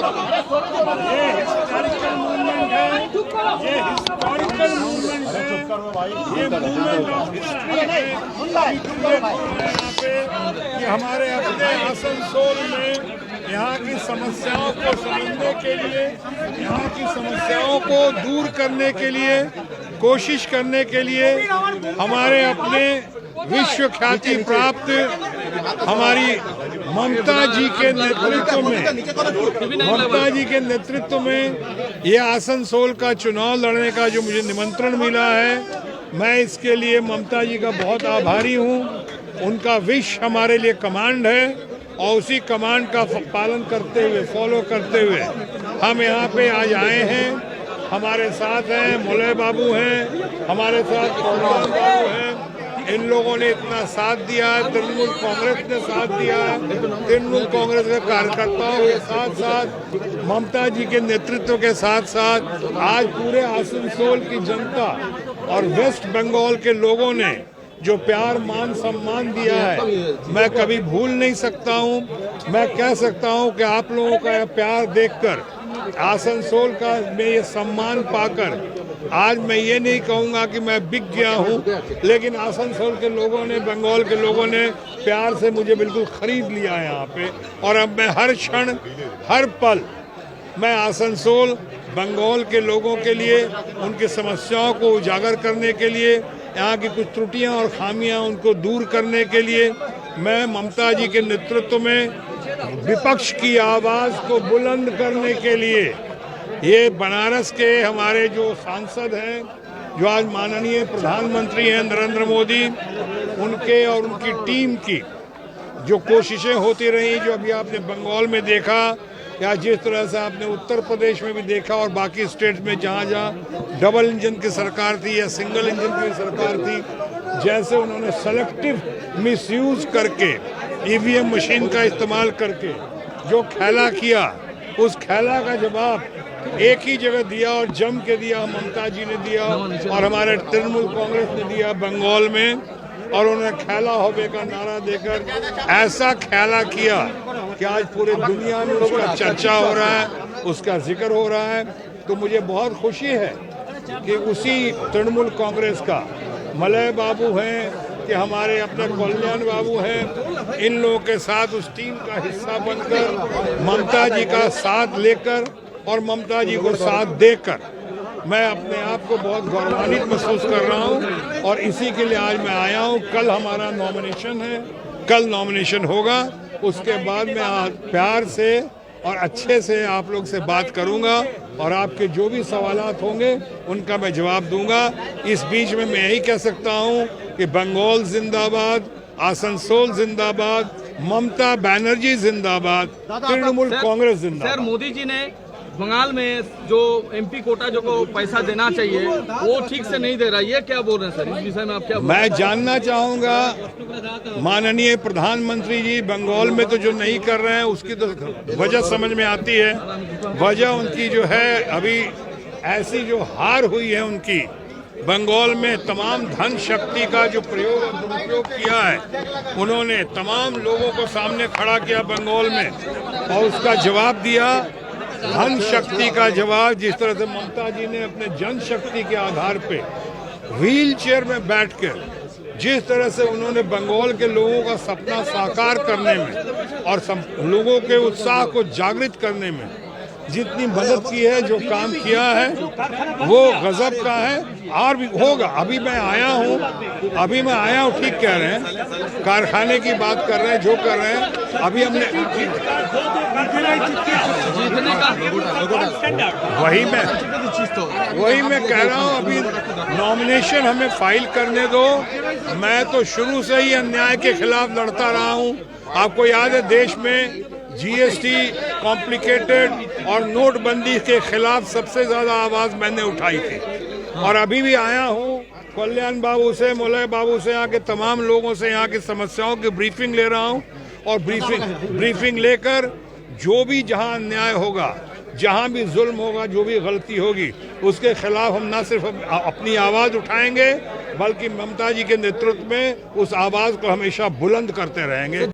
Historical movement है, ये historical movement है, ये मूवमेंट ऑफ हिस्ट्री है। यहाँ पे कि हमारे अपने आसनसोल में यहाँ की समस्याओं को समझने के लिए, यहाँ की समस्याओं को दूर करने के लिए, कोशिश करने के लिए हमारे अपने विश्व ख्याति प्राप्त हमारी ममता जी के नेतृत्व में ये आसनसोल का चुनाव लड़ने का जो मुझे निमंत्रण मिला है, मैं इसके लिए ममता जी का बहुत आभारी हूँ। उनका विश हमारे लिए कमांड है और उसी कमांड का पालन करते हुए, फॉलो करते हुए हम यहाँ पे आज आए हैं। हमारे साथ हैं मोले बाबू हैं, हमारे साथ कल्याण बाबू हैं। इन लोगों ने इतना साथ दिया है, तृणमूल कांग्रेस ने साथ दिया है, तृणमूल कांग्रेस के कार्यकर्ताओं के साथ साथ ममता जी के नेतृत्व के साथ साथ आज पूरे आसनसोल की जनता और वेस्ट बंगाल के लोगों ने जो प्यार मान सम्मान दिया है, मैं कभी भूल नहीं सकता हूं। मैं कह सकता हूं कि आप लोगों का प्यार देखकर, आसनसोल का में ये सम्मान पाकर आज मैं ये नहीं कहूँगा कि मैं बिक गया हूँ, लेकिन आसनसोल के लोगों ने, बंगाल के लोगों ने प्यार से मुझे बिल्कुल खरीद लिया है यहाँ पे। और अब मैं हर क्षण, हर पल मैं आसनसोल बंगाल के लोगों के लिए, उनकी समस्याओं को उजागर करने के लिए, यहाँ की कुछ त्रुटियां और खामियां उनको दूर करने के लिए मैं ममता जी के नेतृत्व में विपक्ष की आवाज़ को बुलंद करने के लिए, ये बनारस के हमारे जो सांसद हैं, जो आज माननीय प्रधानमंत्री हैं नरेंद्र मोदी, उनके और उनकी टीम की जो कोशिशें होती रही, जो अभी आपने बंगाल में देखा या जिस तरह से आपने उत्तर प्रदेश में भी देखा और बाकी स्टेट्स में जहाँ जहाँ डबल इंजन की सरकार थी या सिंगल इंजन की सरकार थी, जैसे उन्होंने सेलेक्टिव मिसयूज करके ईवीएम मशीन का इस्तेमाल करके जो खेला किया, उस खेला का जवाब एक ही जगह दिया और जम के दिया, ममता जी ने दिया और हमारे तृणमूल कांग्रेस ने दिया बंगाल में। और उन्होंने खेला होबे का नारा देकर ऐसा खेला किया कि आज पूरी दुनिया में उसका चर्चा हो रहा है, उसका जिक्र हो रहा है। तो मुझे बहुत खुशी है कि उसी तृणमूल कांग्रेस का मलय बाबू हैं, कि हमारे अपने कल्याण बाबू हैं, इन लोगों के साथ उस टीम का हिस्सा बनकर ममता जी का साथ लेकर और ममता जी को साथ देकर मैं अपने आप को बहुत गौरवान्वित महसूस कर रहा हूं। और इसी के लिए आज मैं आया हूं। कल हमारा नॉमिनेशन है, कल नॉमिनेशन होगा, उसके बाद मैं प्यार से और अच्छे से आप लोग से बात करूंगा और आपके जो भी सवालात होंगे उनका मैं जवाब दूंगा। इस बीच में मैं यही कह सकता हूं कि बंगाल जिंदाबाद, आसनसोल जिंदाबाद, ममता बनर्जी जिंदाबाद, तृणमूल कांग्रेस जिंदाबाद। सर, मोदी जी ने बंगाल में जो एमपी कोटा जो को पैसा देना चाहिए वो ठीक से नहीं दे रहा, ये क्या बोल रहे हैं सर? इस विषय में आप क्या मैं जानना चाहूंगा, माननीय प्रधानमंत्री जी बंगाल में तो जो नहीं कर रहे हैं उसकी तो वजह समझ में आती है। वजह उनकी जो है, अभी ऐसी जो हार हुई है उनकी, बंगाल में तमाम धन शक्ति का जो प्रयोग और दुरुपयोग किया है, उन्होंने तमाम लोगों को सामने खड़ा किया बंगाल में और उसका जवाब दिया, धन शक्ति का जवाब। जिस तरह से ममता जी ने अपने जनशक्ति के आधार पे व्हील चेयर में बैठकर जिस तरह से उन्होंने बंगाल के लोगों का सपना साकार करने में और लोगों के उत्साह को जागृत करने में जितनी मदद की है, जो काम किया है, वो गजब का है। और भी होगा। अभी मैं आया हूँ, ठीक कह रहे हैं, कारखाने की बात कर रहे हैं, जो कर रहे हैं, अभी हमने वही मैं कह रहा हूँ। अभी नॉमिनेशन हमें फाइल करने दो। मैं तो शुरू से ही अन्याय के खिलाफ लड़ता रहा हूँ। आपको याद है, देश में जीएसटी कॉम्प्लिकेटेड और नोटबंदी के खिलाफ सबसे ज्यादा आवाज मैंने उठाई थी। और अभी भी आया हूँ, कल्याण बाबू से, मोलय बाबू से, यहाँ के तमाम लोगों से यहाँ की समस्याओं की ब्रीफिंग ले रहा हूँ। और ब्रीफिंग लेकर जो भी जहाँ अन्याय होगा, जहाँ भी जुल्म होगा, जो भी गलती होगी, उसके खिलाफ हम न सिर्फ अपनी आवाज़ उठाएंगे, बल्कि ममता जी के नेतृत्व में उस आवाज़ को हमेशा बुलंद करते रहेंगे।